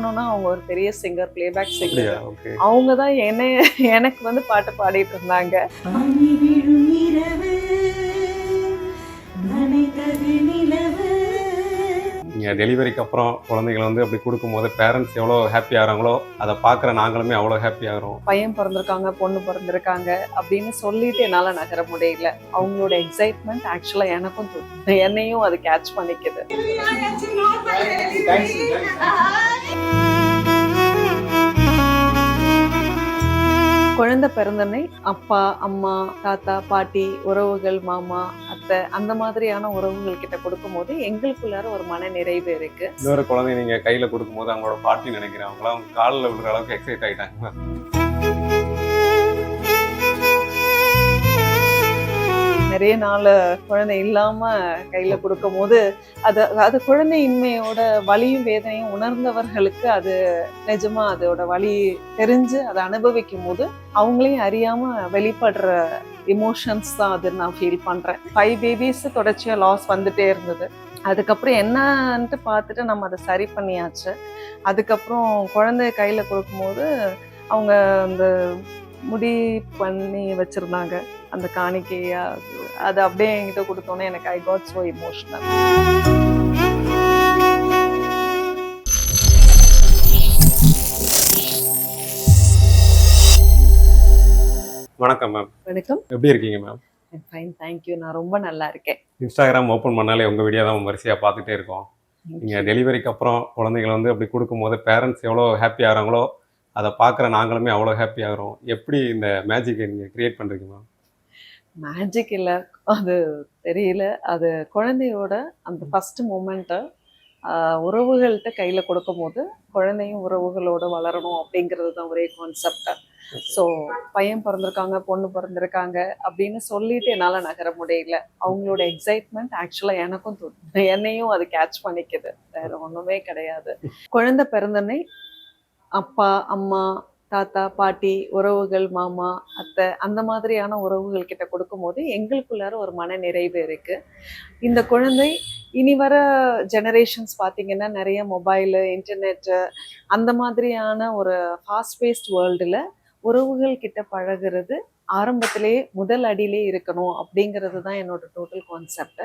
சொல்லணும்னா அவங்க ஒரு பெரிய சிங்கர், பிளேபேக் அப்படியா? சிங்கர். ஓகே. அவங்க தான் எனக்கு வந்து பாட்டு பாடிட்டு இருந்தாங்க. பனி விழும் இரவு நனைத்தது நிலவு. நீங்க டெலிவரிக்கு அப்புறம் குழந்தைகள வந்து அப்படி குடுக்கும்போது பேரண்ட்ஸ் எவ்வளோ ஹாப்பி ஆகுறாங்களோ, அத பார்க்குற நாங்களுமே அவ்வளோ ஹாப்பி ஆகுறோம். பையன் பிறந்திருக்காங்க, பொண்ணு பிறந்திருக்காங்க அப்படின்னு சொல்லிட்டு என்னால நகர முடியல. அவங்களோட எக்ஸைட்மெண்ட் ஆக்சுவலா எனக்கும் என்னையும் அது கேட்ச் பண்ணிக்குது. குழந்தை பிறந்தனே அப்பா, அம்மா, தாத்தா, பாட்டி, உறவுகள், மாமா, அத்தை அந்த மாதிரியான உறவுகள் கிட்ட கொடுக்கும்போது எங்களுக்குள்ளார ஒரு மன நிறைவு இருக்கு. இன்னொரு குழந்தைய நீங்க கையில குடுக்கும்போது அவங்களோட பாட்டி நினைக்கிறேன். அவங்களாம் அவங்க கால்ல விழுற அளவுக்கு எக்ஸைட் ஆயிட்டாங்க. நிறைய நாள் குழந்தை இல்லாம கையில கொடுக்கும் போது அது குழந்தையின்மையோட வலியும் வேதனையும் உணர்ந்தவர்களுக்கு அது நிஜமா அதோட வலி தெரிஞ்சு அதை அனுபவிக்கும் போது அவங்களையும் அறியாம வெளிப்படுற இமோஷன்ஸ் தான் அது நான் ஃபீல் பண்றேன். 5 பேபிஸ் தொடர்ச்சியா லாஸ் வந்துட்டே இருந்தது. அதுக்கப்புறம் என்னன்ட்டு பார்த்துட்டு நம்ம அதை சரி பண்ணியாச்சு. அதுக்கப்புறம் குழந்தைய கையில கொடுக்கும்போது அவங்க அந்த முடி பண்ணி வச்சிருந்தாங்க அந்த காணிக்கையா. அது அப்படியே என்கிட்ட கொடுத்தோன்னே எனக்கு ஐ காட் சோ இமோஷனல். வணக்கம் மேம். வணக்கம். எப்படி இருக்கீங்க மேம்? Fine, thank you. நான் ரொம்ப நல்லா இருக்கேன். இன்ஸ்டாகிராம் ஓப்பன் பண்ணாலே உங்க வீடியோ தான் வரிசையா பார்த்துட்டே இருக்கோம். நீங்க டெலிவரிக்கு அப்புறம் குழந்தைகள வந்து அப்படி குடுக்கும்போது பேரண்ட்ஸ் எவ்வளோ ஹாப்பி ஆகுறாங்களோ, அத பார்க்குற நாங்களுமே அவ்வளோ ஹாப்பி ஆகுறோம். எப்படி இந்த மேஜிக்கை நீங்க கிரியேட் பண்றீங்க மேம்? மேஜிக் இல்லை, அது தெரியல. அது குழந்தையோட அந்த ஃபர்ஸ்ட் மூமெண்ட்டை உறவுகள்கிட்ட கையில் கொடுக்கும் போது குழந்தையும் உறவுகளோட வளரணும் அப்படிங்கிறது தான் ஒரே கான்செப்ட். ஸோ பையன் பிறந்திருக்காங்க, பொண்ணு பிறந்திருக்காங்க அப்படின்னு சொல்லிட்டு என்னால் நகர முடியல. அவங்களோட எக்ஸைட்மெண்ட் ஆக்சுவலாக எனக்கும் என்னையும் அது கேட்ச் பண்ணிக்குது. வேற ஒன்றுமே கிடையாது. குழந்தை பிறந்தனே அப்பா, அம்மா, தாத்தா, பாட்டி, உறவுகள், மாமா, அத்தை அந்த மாதிரியான உறவுகள் கிட்ட கொடுக்கும்போது எங்களுக்குள்ளார ஒரு மன நிறைவு இருக்கு. இந்த குழந்தை இனி வர ஜெனரேஷன்ஸ் பார்த்தீங்கன்னா நிறைய மொபைலு, இன்டர்நெட்டு அந்த மாதிரியான ஒரு ஃபாஸ்ட் பேஸ்ட் வேர்ல்டில் உறவுகள் கிட்ட பழகிறது ஆரம்பத்திலேயே முதல் அடியிலே இருக்கணும் அப்படிங்கிறது தான் என்னோட டோட்டல் கான்செப்ட்.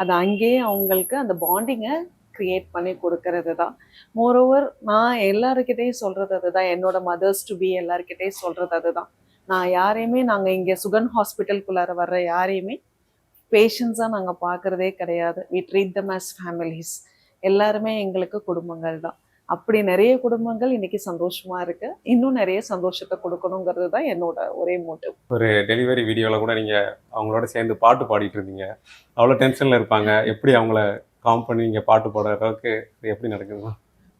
அது அங்கேயே அவங்களுக்கு அந்த பாண்டிங்கை கிரியேட் பண்ணி கொடுக்கறது தான். மோரோவர் நான் எல்லாருக்கிட்டையும் சொல்கிறது அதுதான். என்னோட மதர்ஸ் டு பி எல்லாருக்கிட்டையும் சொல்கிறது அதுதான். நான் யாரையுமே நாங்கள் இங்கே சுகன் ஹாஸ்பிட்டலுக்குள்ளார வர்ற யாரையுமே பேஷண்ட்ஸாக நாங்கள் பார்க்குறதே கிடையாது. We treat them as families. எல்லாருமே எங்களுக்கு குடும்பங்கள் தான். அப்படி நிறைய குடும்பங்கள் இன்னைக்கு சந்தோஷமா இருக்கு. இன்னும் நிறைய சந்தோஷத்தை கொடுக்கணுங்கிறது தான் என்னோட ஒரே மோட்டிவ். ஒரு டெலிவரி வீடியோவில் கூட நீங்கள் அவங்களோட சேர்ந்து பாட்டு பாடிட்டு இருந்தீங்க. அவ்வளோ டென்ஷனில் இருப்பாங்க. எப்படி அவங்கள காம் பண்ணி நீங்கள் பாட்டு பாடுற அளவுக்கு எப்படி நடக்குதுமா?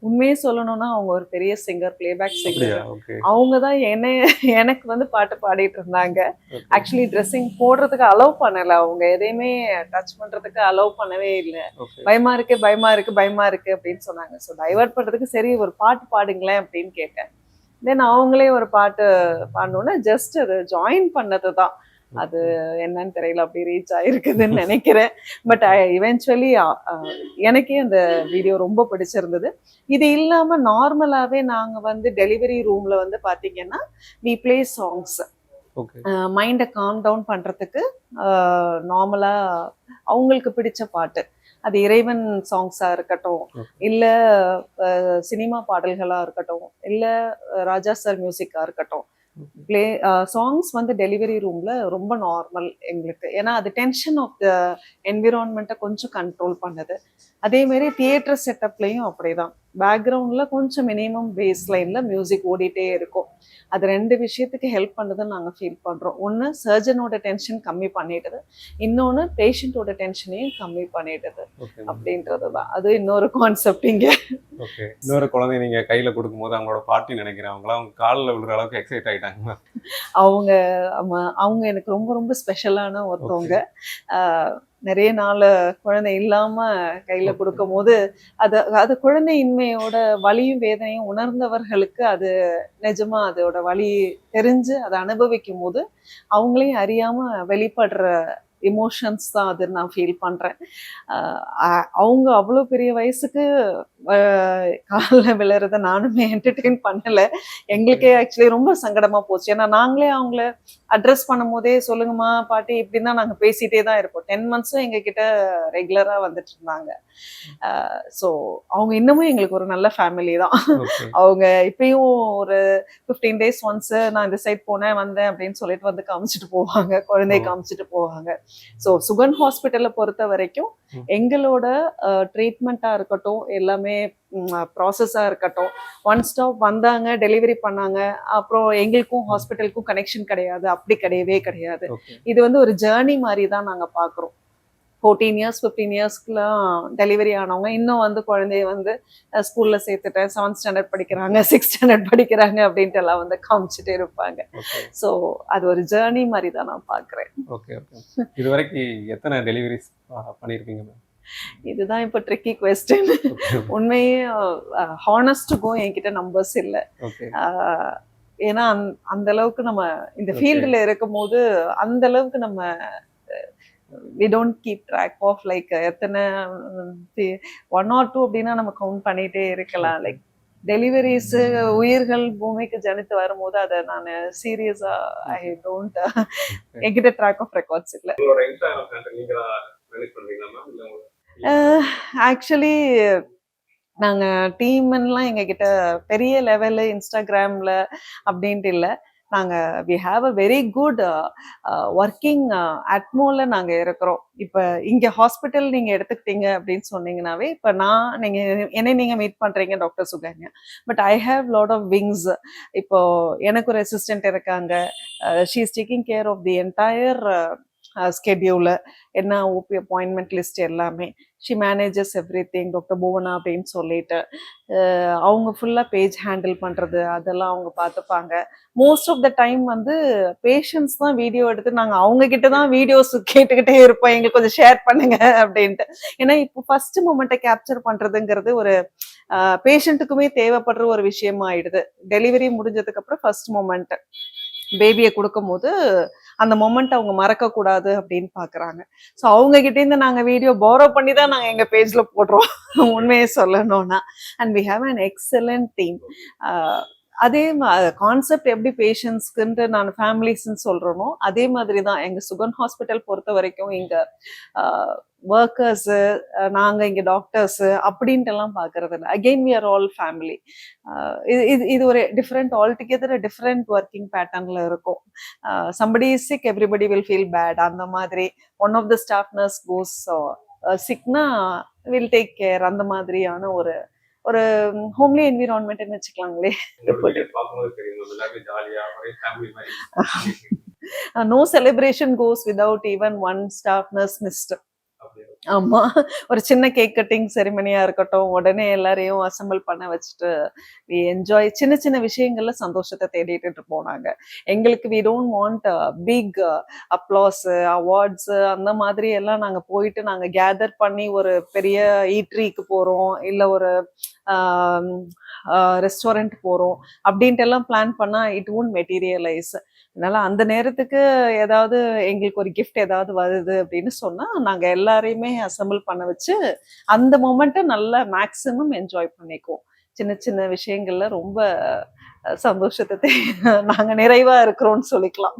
உண்மையே சொல்லணும்னா அவங்க ஒரு பெரிய சிங்கர், பிளேபேக் சிங்கர். ஓகே. அவங்க தான் எனக்கு வந்து பாட்டு பாடிட்டு இருந்தாங்க. ஆக்சுவலி ட்ரெஸ்ஸிங் போடுறதுக்கு அலோவ் பண்ணலை. அவங்க எதையுமே டச் பண்ணுறதுக்கு அலோவ் பண்ணவே இல்லை. பயமா இருக்கு, பயமா இருக்கு, பயமா இருக்கு அப்படின்னு சொன்னாங்க. ஸோ டைவர்ட் பண்ணுறதுக்கு சரி ஒரு பாட்டு பாடுங்களேன் அப்படின்னு கேட்டேன். தென் அவங்களே ஒரு பாட்டு பாடணுன்னா ஜஸ்ட் அது ஜாயின் பண்ணது தான். அது என்னன்னு தெரியல, அப்படி ரீச் ஆயிருக்குதுன்னு நினைக்கிறேன். பட் இவென்ச்சுவலி எனக்கே அந்த வீடியோ ரொம்ப பிடிச்சிருந்தது. இது இல்லாமல் நார்மலாகவே நாங்கள் வந்து டெலிவரி ரூமில் வந்து பார்த்தீங்கன்னா வி பிளே சாங்ஸ். மைண்டை காம் டவுன் பண்ணுறதுக்கு நார்மலாக அவங்களுக்கு பிடிச்ச பாட்டு, அது இறைவன் சாங்ஸாக இருக்கட்டும், இல்லை சினிமா பாடல்களாக இருக்கட்டும், இல்லை ராஜா சார் மியூசிக்காக இருக்கட்டும், பிளே சாங்ஸ் வந்து டெலிவரி ரூமில் ரொம்ப நார்மல் எங்களுக்கு. ஏன்னா அது டென்ஷன் ஆஃப் த என்விரான்மெண்ட்டை கொஞ்சம் கண்ட்ரோல் பண்ணுது. அதேமாரி தியேட்டர் செட்டப்லேயும் அப்படிதான். பேக்ரவுண்டில் கொஞ்சம் மினிமம் பேஸ் லைனில் மியூசிக் ஓடிட்டே இருக்கும். அது 2 விஷயத்துக்கு ஹெல்ப் பண்ணுதுன்னு நாங்கள் ஃபீல் பண்ணுறோம். ஒன்று சர்ஜனோட டென்ஷன் கம்மி பண்ணிடுது, இன்னொன்று பேஷண்ட்டோட டென்ஷனையும் கம்மி பண்ணிடுது அப்படின்றது தான். அது இன்னொரு கான்செப்ட் இங்கே. ஓகே. இன்னொரு குழந்தைய நீங்கள் கையில் கொடுக்கும்போது அவங்களோட பாட்டி நினைக்கிறேன். அவங்களாம் அவங்க காலில் விழுற அளவுக்கு எக்ஸைட் ஆகிட்டாங்க. அவங்க எனக்கு ரொம்ப ரொம்ப ஸ்பெஷலான ஒருத்தவங்க. நிறைய நாள் குழந்தை இல்லாம கையில கொடுக்கும் போது அது குழந்தையின்மையோட வலியும் வேதனையும் உணர்ந்தவர்களுக்கு அது நிஜமா அதோட வலி தெரிஞ்சு அதை அனுபவிக்கும் போது அவங்களையும் அறியாம வெளிப்படுற எமோஷன்ஸ் தான் அது நான் ஃபீல் பண்ணுறேன். அவங்க அவ்வளோ பெரிய வயசுக்கு காலில் விழுறத நானுமே என்டர்டெயின் பண்ணலை. எங்களுக்கே ஆக்சுவலி ரொம்ப சங்கடமாக போச்சு. ஏன்னா நாங்களே அவங்கள அட்ரஸ் பண்ணும்போதே சொல்லுங்கம்மா பாட்டி இப்படின்னு தான் நாங்கள் பேசிகிட்டே தான் இருப்போம். 10 மந்த்ஸும் எங்ககிட்ட ரெகுலராக வந்துட்டு இருந்தாங்க. ஸோ அவங்க இன்னமும் எங்களுக்கு ஒரு நல்ல ஃபேமிலி தான். அவங்க இப்பயும் ஒரு 15 days ஒன்ஸ் நான் இந்த சைட் போனேன் வந்தேன் அப்படின்னு சொல்லிட்டு வந்து காமிச்சிட்டு போவாங்க, குழந்தைய காமிச்சிட்டு போவாங்க. ஸோ சுகன் ஹாஸ்பிட்டலை பொறுத்த வரைக்கும் எங்களோட ட்ரீட்மெண்ட்டாக இருக்கட்டும், எல்லாமே ப்ராசஸாக இருக்கட்டும், ஒன் ஸ்டாப் வந்தாங்க, டெலிவரி பண்ணாங்க, அப்புறம் எங்களுக்கும் ஹாஸ்பிட்டலுக்கும் கனெக்ஷன் கிடையாது, அப்படி கிடையவே கிடையாது. இது வந்து ஒரு ஜேர்னி மாதிரி தான் நாங்கள் பார்க்குறோம். 14 years 15 yearsக்குலாம் டெலிவரி ஆனவங்க இன்னும் வந்து குழந்தைய வந்து ஸ்கூலில் சேர்த்துட்டேன், 7th standard படிக்கிறாங்க, 6th standard படிக்கிறாங்க அப்படின்ட்டு எல்லாம் வந்து காமிச்சிட்டே இருப்பாங்க. ஸோ அது ஒரு ஜேர்னி மாதிரி தான் நான் பார்க்குறேன். Okay okay. இது வரைக்கும் எத்தனை டெலிவரிஸ் பண்ணியிருப்பீங்க மேம்? இதுதான் இப்போ ட்ரிக்கி கொஸ்டின். உண்மையே ஹானஸ்ட்டுக்கோ என்கிட்ட நம்பர்ஸ் இல்லை. ஏன்னா அந்த அளவுக்கு நம்ம இந்த ஃபீல்டில் இருக்கும் போது அந்த அளவுக்கு நம்ம we don't keep track of like எத்தனை 1 or 2 அப்படின்னா நம்ம கவுண்ட் பண்ணிட்டே இருக்கலாம். லைக் டெலிவரிஸ் உயிர்கள் பூமிக்கு ஜனித்து வரும்போது அதை நான் சீரியஸா ஐ டோன்ட் என்கிட்ட ட்ராக் ஆஃப் ரெக்கார்ட்ஸ் இல்லை. ஆக்சுவலி நாங்கள் டீம்லாம் எங்ககிட்ட பெரிய லெவலில் இன்ஸ்டாகிராமில் அப்படின்ட்டு இல்லை. நாங்கள் we have a very good working அட்மோவில் நாங்கள் இருக்கிறோம். இப்போ இங்கே ஹாஸ்பிட்டல் நீங்கள் எடுத்துக்கிட்டீங்க அப்படின்னு சொன்னீங்கன்னாவே, இப்போ என்னை நீங்கள் மீட் பண்ணுறீங்க doctor Sukanya, but I have lot of wings. இப்போ எனக்கு ஒரு அசிஸ்டன்ட் இருக்காங்க, she is taking care of the entire schedule, என்ன ஓபி அப்பாயின்மெண்ட் லிஸ்ட் எல்லாமே. She manages everything. Doctor Bhuvana அப்படின்னு சொல்லிட்டு அவங்க ஃபுல்லாக பேஜ் ஹேண்டில் பண்ணுறது அதெல்லாம் அவங்க பார்த்துப்பாங்க. மோஸ்ட் ஆஃப் த டைம் வந்து பேஷண்ட்ஸ் தான் வீடியோ எடுத்து நாங்கள் அவங்கக்கிட்ட தான் வீடியோஸ் கேட்டுக்கிட்டே இருப்போம், எங்களுக்கு கொஞ்சம் ஷேர் பண்ணுங்க அப்படின்ட்டு. ஏன்னா இப்போ ஃபர்ஸ்ட் மூமெண்ட்டை கேப்சர் பண்ணுறதுங்கிறது ஒரு பேஷண்ட்டுக்குமே தேவைப்படுற ஒரு விஷயமா ஆயிடுது. டெலிவரி முடிஞ்சதுக்கப்புறம் ஃபர்ஸ்ட் மூமெண்ட்டு பேபியை கொடுக்கும் போது அந்த மொமெண்ட் அவங்க மறக்கக்கூடாது அப்படின்னு பார்க்குறாங்க. ஸோ அவங்ககிட்டேருந்து நாங்கள் வீடியோ போரோ பண்ணி தான் நாங்கள் எங்கள் பேஜில் போடுறோம் உண்மையை சொல்லணும்னா. And we have an excellent team. அதே கான்செப்ட் எப்படி பேஷண்ட்ஸ்க்குன்ட்டு நான் ஃபேமிலிஸ்ன்னு சொல்கிறேனோ அதே மாதிரி தான் எங்கள் சுகன் ஹாஸ்பிட்டல் பொறுத்த வரைக்கும் இங்கே ஒர்க்கர்ஸு, நாங்கள் இங்கே டாக்டர்ஸு அப்படின்ட்டுலாம் பார்க்கறது இல்லை. Again we are all family. இது ஒரு டிஃப்ரெண்ட் ஆல்டுகெதர் டிஃப்ரெண்ட் ஒர்க்கிங் பேட்டர்னில் இருக்கும். Somebody is sick, everybody will feel bad. அந்த மாதிரி one of the staff nurse goes சிக்னா வில் டேக் கேர். அந்த மாதிரியான ஒரு ஹோம்லி என்விரான்மெண்ட்னு வச்சுக்கலாங்களே. No celebration goes without even one staff nurse missed. ஆமா, ஒரு சின்ன கேக் கட்டிங் செரிமனியா இருக்கட்டும், உடனே எல்லாரையும் அசம்பிள் பண்ண வச்சுட்டு we enjoy சின்ன சின்ன விஷயங்கள்ல சந்தோஷத்தை தேடிட்டு இருப்போம் நாங்க. எங்களுக்கு we don't want big applause awards அந்த மாதிரி எல்லாம் நாங்க போயிட்டு நாங்க கேதர் பண்ணி ஒரு பெரிய ஈட்ரிக்கு போறோம், இல்ல ஒரு ரெஸ்டாரண்ட் போறோம் அப்படின்ட்டு எல்லாம் பிளான் பண்ணா இட் won't materialize. அதனால அந்த நேரத்துக்கு ஏதாவது எங்களுக்கு ஒரு கிஃப்ட் ஏதாவது வருது அப்படின்னு சொன்னா நாங்க எல்லாரையுமே அசம்பிள் பண்ண வச்சு அந்த மொமெண்ட்டை நல்லா மேக்சிமம் என்ஜாய் பண்ணிக்குவோம். சின்ன சின்ன விஷயங்கள்ல ரொம்ப சந்தோஷத்தை நாங்க நிறைவா இருக்கிறோம்னு சொல்லிக்கலாம்,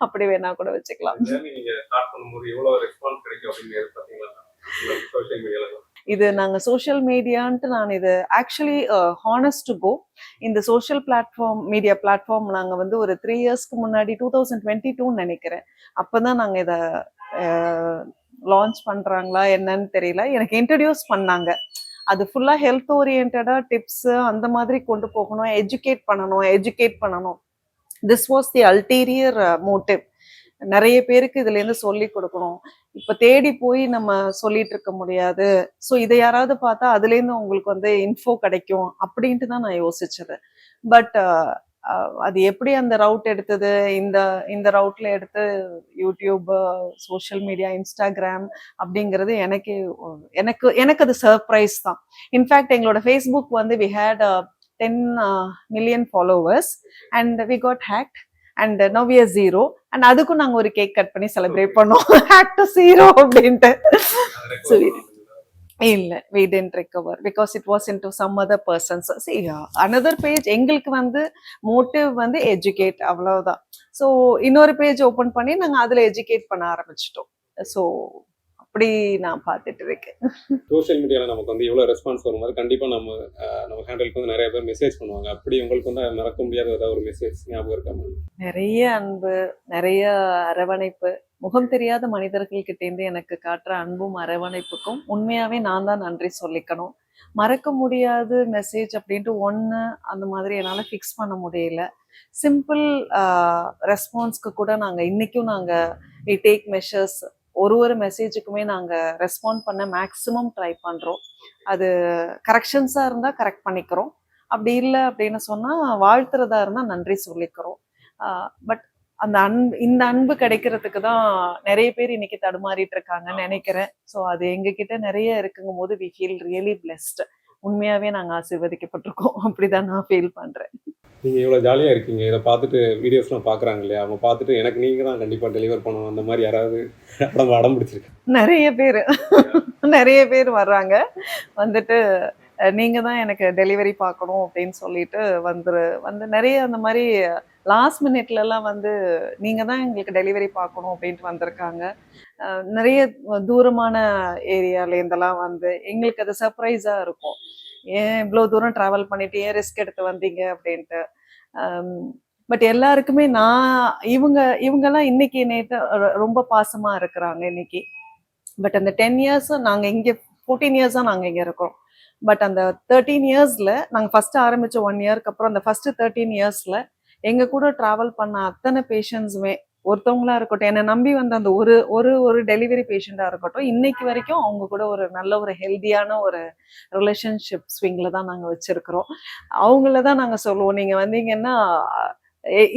அப்படி வேணா கூட வச்சுக்கலாம். இது நாங்கள் சோஷியல் மீடியான்ட்டு நான் இது ஆக்சுவலி ஹானஸ்ட் டு கோ இந்த சோஷியல் மீடியா பிளாட்ஃபார்ம் நாங்கள் வந்து ஒரு 3 yearsக்கு முன்னாடி 2022 நினைக்கிறேன், அப்போ தான் நாங்கள் இதை லான்ச் பண்ணுறாங்களா என்னன்னு தெரியல, எனக்கு இன்ட்ரடியூஸ் பண்ணாங்க. அது ஃபுல்லாக ஹெல்த் ஓரியன்டாக டிப்ஸு அந்த மாதிரி கொண்டு போகணும், எஜுகேட் பண்ணணும். This was the ulterior motive. நிறைய பேருக்கு இதுலேருந்து சொல்லி கொடுக்கணும். இப்போ தேடி போய் நம்ம சொல்லிட்டு இருக்க முடியாது. ஸோ இதை யாராவது பார்த்தா அதுலேருந்து உங்களுக்கு வந்து இன்ஃபோ கிடைக்கும் அப்படின்ட்டு தான் நான் யோசிச்சது. பட் அது எப்படி அந்த ரவுட் எடுத்தது, இந்த ரவுட்ல எடுத்து யூடியூப், சோஷியல் மீடியா, இன்ஸ்டாகிராம் அப்படிங்கிறது எனக்கு அது சர்ப்ரைஸ் தான். இன்ஃபேக்ட் எங்களோட ஃபேஸ்புக் வந்து we had 10 million followers and we got hacked and now we are 0 and அதுக்கும் நாங்க ஒரு கேக் கட் பண்ணி செலிப்ரேட் பண்ணோம் ஹேட் டு 0 அப்படின்ட்டு. So, இல்ல we didn't recover because it was into some other persons. See, another page எங்களுக்கு வந்து motive வந்து எஜுகேட் அவ்வளவுதான். ஸோ இன்னொரு பேஜ் ஓபன் பண்ணி நாங்க அதுல எஜுகேட் பண்ண ஆரம்பிச்சிட்டோம். ஸோ அப்படி நான் பார்த்துட்டு இருக்கேன். சோஷியல் மீடியாவில் நமக்கு வந்து இவ்வளோ ரெஸ்பான்ஸ் வரும்போது கண்டிப்பாக நம்ம ஹேண்டலுக்கு வந்து நிறைய பேர் மெசேஜ் பண்ணுவாங்க. அப்படி உங்களுக்கு வந்து மறக்க முடியாத ஏதாவது ஒரு மெசேஜ் ஞாபகம் இருக்காம? நிறைய அன்பு, நிறைய அரவணைப்பு, முகம் தெரியாத மனிதர்கள்கிட்டேருந்து எனக்கு காட்டுற அன்பும் அரவணைப்புக்கும் உண்மையாவே நான் தான் நன்றி சொல்லிக்கணும். மறக்க முடியாத மெசேஜ் அப்படின்ட்டு ஒன்று அந்த மாதிரி என்னால் ஃபிக்ஸ் பண்ண முடியல. சிம்பிள் ரெஸ்பான்ஸ்க்கு கூட நாங்கள் இன்றைக்கும் வி டேக் மெஷர்ஸ். ஒரு மெசேஜுக்குமே நாங்கள் ரெஸ்பாண்ட் பண்ண மேக்ஸிமம் ட்ரை பண்ணுறோம். அது கரெக்ஷன்ஸாக இருந்தால் கரெக்ட் பண்ணிக்கிறோம், அப்படி இல்லை அப்படின்னு சொன்னால் வாழ்த்துறதா இருந்தால் நன்றி சொல்லிக்கிறோம். பட் அந்த இந்த அன்பு கிடைக்கிறதுக்கு தான் நிறைய பேர் இன்னைக்கு தடுமாறிட்டு இருக்காங்கன்னு நினைக்கிறேன். ஸோ அது எங்ககிட்ட நிறைய இருக்குங்கும் போது வி ஃபீல் ரியலி பிளெஸ்ட். உண்மையாவே நாங்கள் ஆசீர்வதிக்கப்பட்டிருக்கோம், அப்படிதான் நான் ஃபீல் பண்றேன். நீங்கள் இவ்வளோ ஜாலியாக இருக்கீங்க, இதை பார்த்துட்டு வீடியோஸ்லாம் பார்க்குறாங்க இல்லையா, அவங்க பார்த்துட்டு எனக்கு நீங்கள் தான் கண்டிப்பாக டெலிவர் பண்ணணும் அந்த மாதிரி யாராவது அடம் பிடிச்சிருக்கு? நிறைய பேர் வர்றாங்க, வந்துட்டு நீங்கள் தான் எனக்கு டெலிவரி பார்க்கணும் அப்படின்னு சொல்லிட்டு வந்து நிறைய அந்த மாதிரி லாஸ்ட் மினிட்லலாம் வந்து நீங்கள் தான் எங்களுக்கு டெலிவரி பார்க்கணும் அப்படின்ட்டு வந்திருக்காங்க. நிறைய தூரமான ஏரியாலேருந்தெல்லாம் வந்து எங்களுக்கு அது சர்ப்ரைஸாக இருக்கும். ஏன் இவ்வளோ தூரம் ட்ராவல் பண்ணிட்டு ஏன் ரிஸ்க் எடுத்து வந்தீங்க அப்படின்ட்டு. பட் எல்லாருக்குமே இவங்கெல்லாம் இன்னைக்கு நேற்று ரொம்ப பாசமாக இருக்கிறாங்க இன்னைக்கு. பட் அந்த 10 இயர்ஸ் நாங்கள் இங்கே 14 இயர்ஸாக நாங்கள் இங்கே இருக்கிறோம். பட் அந்த 13 இயர்ஸில் நாங்கள் ஃபஸ்ட்டு ஆரம்பித்த 1 இயர்க்கு அப்புறம் அந்த ஃபஸ்ட்டு 13 இயர்ஸில் எங்கள் கூட ட்ராவல் பண்ண அத்தனை பேஷண்ட்ஸுமே ஒருத்தவங்களா இருக்கட்டும், என்னை நம்பி வந்த அந்த ஒரு டெலிவரி பேஷண்ட்டாக இருக்கட்டும், இன்னைக்கு வரைக்கும் அவங்க கூட ஒரு நல்ல ஒரு ஹெல்தியான ஒரு ரிலேஷன்ஷிப் ஸ்விங்கில் தான் நாங்கள் வச்சுருக்கிறோம். அவங்கள தான் நாங்கள் சொல்லுவோம், நீங்கள் வந்தீங்கன்னா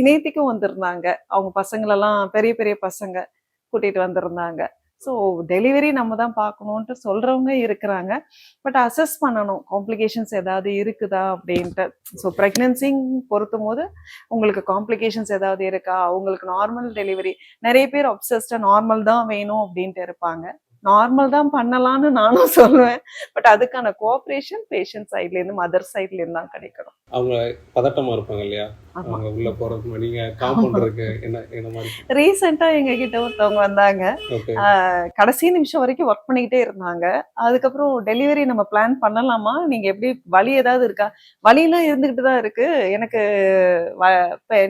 நேத்திக்கும் வந்திருந்தாங்க, அவங்க பசங்களெல்லாம் பெரிய பெரிய பசங்க கூட்டிகிட்டு வந்திருந்தாங்க. ஸோ டெலிவரி நம்ம தான் பார்க்கணுன்ட்டு சொல்கிறவங்க இருக்கிறாங்க. பட் அசஸ் பண்ணணும் காம்ப்ளிகேஷன்ஸ் ஏதாவது இருக்குதா அப்படின்ட்டு. ஸோ ப்ரெக்னென்சிங் பொறுத்தும் போது உங்களுக்கு காம்ப்ளிகேஷன்ஸ் ஏதாவது இருக்கா, உங்களுக்கு நார்மல் டெலிவரி, நிறைய பேர் அப்சஸ்டாக நார்மல் தான் வேணும் அப்படின்ட்டு இருப்பாங்க. நார்மல் தான் பண்ணலான்னு நானும் சொல்லுவேன். பட் அதுக்கான கோஆப்ரேஷன் பேஷண்ட் சைட்லேருந்து மதர் சைட்லேருந்து தான் கிடைக்கணும். அவங்க பதட்டமாக இருப்பாங்க இல்லையா, அவங்க உள்ள போகிறதுக்கு நீங்கள் காம் பண்ணுறதுக்கு என்ன மாதிரி? ரீசெண்டாக எங்ககிட்ட ஒருத்தவங்க வந்தாங்க, கடைசி நிமிஷம் வரைக்கும் ஒர்க் பண்ணிக்கிட்டே இருந்தாங்க. அதுக்கப்புறம் டெலிவரி நம்ம பிளான் பண்ணலாமா, நீங்கள் எப்படி வலி ஏதாவது இருக்கா? வலியெல்லாம் இருந்துக்கிட்டு தான் இருக்கு எனக்கு,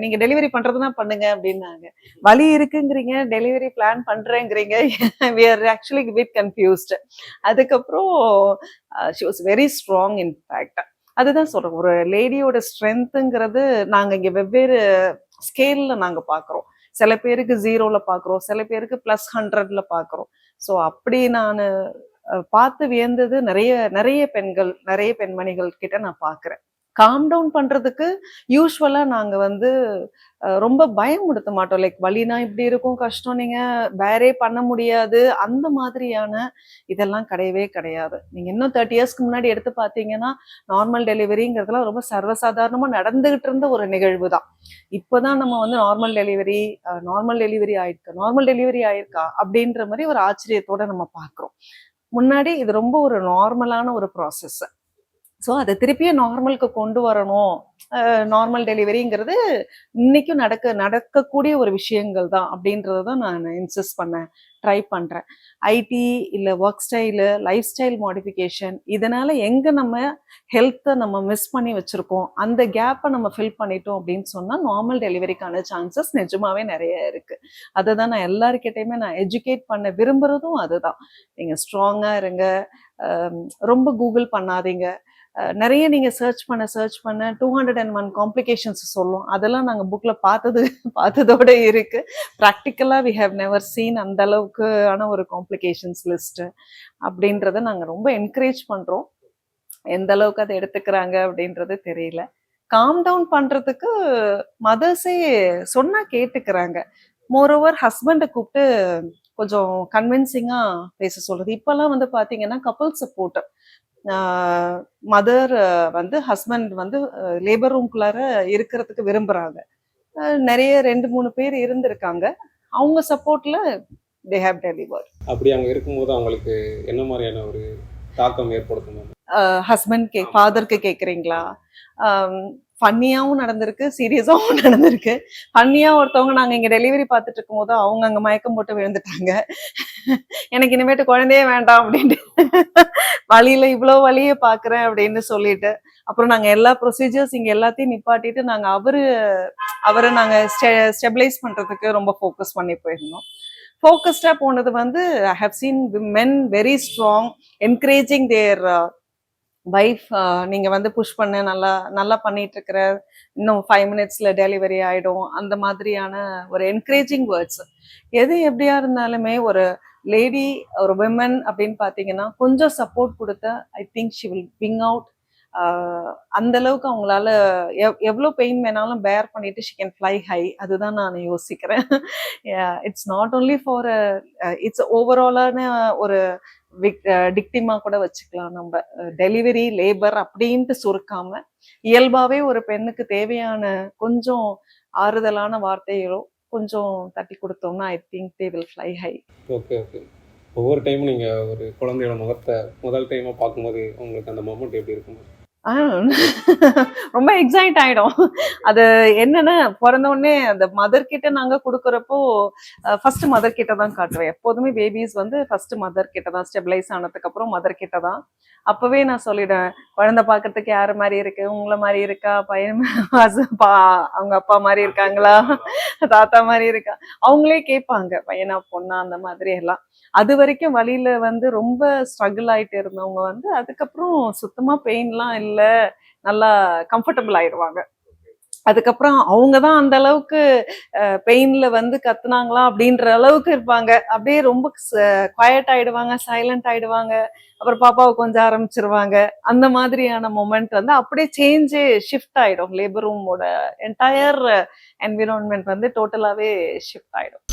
நீங்கள் டெலிவரி பண்ணுறதுனா பண்ணுங்க அப்படின்னாங்க. வலி இருக்குங்கிறீங்க, டெலிவரி பிளான் பண்ணுறேங்கிறீங்க, we are actually a bit confused. அதுக்கப்புறம் she was very strong in fact. அதுதான் சொல்றேன், ஒரு லேடியோட ஸ்ட்ரென்த்துங்கிறது நாங்கள் இங்கே வெவ்வேறு ஸ்கேலில் நாங்கள் பார்க்குறோம். சில பேருக்கு 0ல பார்க்குறோம், சில பேருக்கு +100ல பார்க்குறோம். ஸோ அப்படி நான் பார்த்து வியந்தது நிறைய பெண்கள், நிறைய பெண்மணிகள் கிட்ட நான் பார்க்குறேன். காம் டவுன் பண்ணுறதுக்கு யூஸ்வலாக நாங்கள் வந்து ரொம்ப பயமுடுத்த மாட்டோம். லைக் வலினா இப்படி இருக்கும், கஷ்டம், நீங்கள் வேறே பண்ண முடியாது, அந்த மாதிரியான இதெல்லாம் கிடையவே கிடையாது. நீங்கள் இன்னும் 30 இயர்ஸ்க்கு முன்னாடி எடுத்து பார்த்தீங்கன்னா நார்மல் டெலிவரிங்கிறதுலாம் ரொம்ப சர்வசாதாரணமாக நடந்துகிட்டு இருந்த ஒரு நிகழ்வு தான். இப்போதான் நம்ம வந்து நார்மல் டெலிவரி ஆயிருக்கா அப்படின்ற மாதிரி ஒரு ஆச்சரியத்தோட நம்ம பார்க்குறோம். முன்னாடி இது ரொம்ப ஒரு நார்மலான ஒரு ப்ராசஸ். ஸோ அதை திருப்பியும் நார்மலுக்கு கொண்டு வரணும். நார்மல் டெலிவரிங்கிறது இன்னைக்கும் நடக்கக்கூடிய ஒரு விஷயங்கள் தான் அப்படின்றத தான் நான் இன்சிஸ்ட் ட்ரை பண்ணுறேன். ஐடி இல்லை work style, life style modification, இதனால் எங்கே நம்ம ஹெல்த்தை நம்ம மிஸ் பண்ணி வச்சுருக்கோம், அந்த கேப்பை நம்ம ஃபில் பண்ணிட்டோம் அப்படின்னு சொன்னால் நார்மல் டெலிவரிக்கான சான்சஸ் நிஜமாவே நிறைய இருக்குது. அதை தான் நான் எல்லாருக்கிட்டையுமே நான் எஜுகேட் பண்ண விரும்புகிறதும் அதுதான். நீங்கள் ஸ்ட்ராங்காக இருங்க, ரொம்ப கூகுள் பண்ணாதீங்க. நிறைய நீங்கள் சர்ச் பண்ண 201 காம்ப்ளிகேஷன்ஸ் சொல்லும். அதெல்லாம் நாங்கள் புக்கில் பார்த்ததோட இருக்கு. ப்ராக்டிக்கலாக வி ஹேவ் நெவர் சீன் அந்த அளவுக்கான ஒரு காம்ப்ளிகேஷன்ஸ் லிஸ்ட்டு அப்படின்றத நாங்கள் ரொம்ப என்கரேஜ் பண்ணுறோம். எந்த அளவுக்கு அதை எடுத்துக்கிறாங்க அப்படின்றது தெரியல. காம் டவுன் பண்ணுறதுக்கு மதர்ஸே சொன்னால் கேட்டுக்கிறாங்க. மோரோவர் ஹஸ்பண்டை கூப்பிட்டு கொஞ்சம் கன்வின்சிங்காக பேச சொல்கிறது. இப்போல்லாம் வந்து பார்த்தீங்கன்னா கப்புள் சப்போர்ட், மதர் வந்து ஹஸ்பண்ட் வந்து லேபர் ரூம்குள்ளார இருக்கிறதுக்கு விரும்புகிறாங்க. நிறைய 2-3 பேர் இருந்திருக்காங்க. அவங்க சப்போர்ட்ல தே ஹேவ் டெலிவர்ட். அப்படி அவங்க இருக்கும்போது அவங்களுக்கு என்ன மாதிரியான ஒரு தாக்கம் ஏற்படுத்தும் மேம்? ஹஸ்பண்ட் ஃபாதருக்கு கேட்குறீங்களா? ஃபன்னியாகவும் நடந்திருக்கு, சீரியஸாகவும் நடந்திருக்கு. ஃபன்னியாக ஒருத்தவங்க நாங்கள் இங்கே டெலிவரி பார்த்துட்டு இருக்கும்போது அவங்க அங்கே மயக்கம் போட்டு விழுந்துட்டாங்க. எனக்கு இனிமேட்டு குழந்தையே வேண்டாம் அப்படின்ட்டு, வழியில இவ்வளோ வழியை பார்க்குறேன் அப்படின்னு சொல்லிட்டு, அப்புறம் நாங்கள் எல்லா ப்ரொசீஜர்ஸ் இங்கே எல்லாத்தையும் நிப்பாட்டிட்டு நாங்கள் அவரை நாங்கள் ஸ்டெபிளைஸ் பண்ணுறதுக்கு ரொம்ப ஃபோக்கஸ் பண்ணி போயிருந்தோம். ஃபோக்கஸ்டாக போனது வந்து I have seen men very strong, encouraging their wife. நீங்க வந்து புஷ் பண்ண நல்லா நல்லா பண்ணிட்டு இருக்கிற, இன்னும் 5 மினிட்ஸ்ல டெலிவரி ஆயிடும், அந்த மாதிரியான ஒரு என்கரேஜிங் வேர்ட்ஸ். எது எப்படியா இருந்தாலுமே ஒரு லேடி, ஒரு விமன் அப்படின்னு பார்த்தீங்கன்னா கொஞ்சம் சப்போர்ட் கொடுத்தா I think she will bring out. அந்த அளவுக்கு அவங்களால எவ்வளோ பெயின் வேணாலும் பேர் பண்ணிட்டு ஷி கேன் ஃப்ளை ஹை. அதுதான் நான் யோசிக்கிறேன். It's not only for it's ஓவராலான ஒரு டிக்டிமா கூட வச்சுக்கலாம். நம்ம டெலிவரி லேபர் அப்படின்ட்டு சுருக்காம இயல்பாவே ஒரு பெண்ணுக்கு தேவையான கொஞ்சம் ஆறுதலான வார்த்தைகளோ கொஞ்சம் தட்டி கொடுத்தோம்னா I think they will fly high. Okay okay. ஒவ்வொரு டைமும் நீங்கள் ஒரு குழந்தையோட முகத்தை முதல் டைமாக பார்க்கும்போது உங்களுக்கு அந்த மொமெண்ட் எப்படி இருக்கும்? ரொம்ப எக்ஸைட் ஆயிடும். அது என்னன்னா பிறந்த உடனே அந்த மதர் கிட்ட நாங்க கொடுக்கறப்போ ஃபர்ஸ்ட் மதர் கிட்ட தான் காட்டுவேன். எப்போதுமே பேபிஸ் வந்து ஃபர்ஸ்ட் மதர் கிட்ட தான், ஸ்டெபிளைஸ் ஆனதுக்கு அப்புறம் மதர் கிட்ட தான். அப்பவே நான் சொல்லிடுவேன், குழந்தை பாக்குறதுக்கு யாரு மாதிரி இருக்கு, உங்களை மாதிரி இருக்கா, பையன் அவங்க அப்பா மாதிரி இருக்காங்களா, தாத்தா மாதிரி இருக்கா, அவங்களே கேட்பாங்க பையனா பொண்ணா அந்த மாதிரி எல்லாம். அது வரைக்கும் வழியில வந்து ரொம்ப ஸ்ட்ரகிள் ஆயிட்டு இருந்தவங்க வந்து அதுக்கப்புறம் சுத்தமா பெயின்லாம் இல்லை, நல்லா கம்ஃபர்டபுள் ஆயிடுவாங்க. அதுக்கப்புறம் அவங்க தான் அந்த அளவுக்கு பெயின்ல வந்து கத்துனாங்களா அப்படின்ற அளவுக்கு இருப்பாங்க. அப்படியே ரொம்ப குவயட் ஆயிடுவாங்க, சைலண்ட் ஆயிடுவாங்க. அப்புறம் பாப்பாவை கொஞ்சம் ஆரம்பிச்சிருவாங்க. அந்த மாதிரியான மொமெண்ட் வந்து அப்படியே ஷிஃப்ட் ஆயிடும். லேபர் ரூமோட என்டையர் என்விரான்மெண்ட் வந்து டோட்டலாவே ஷிஃப்ட் ஆயிடும்.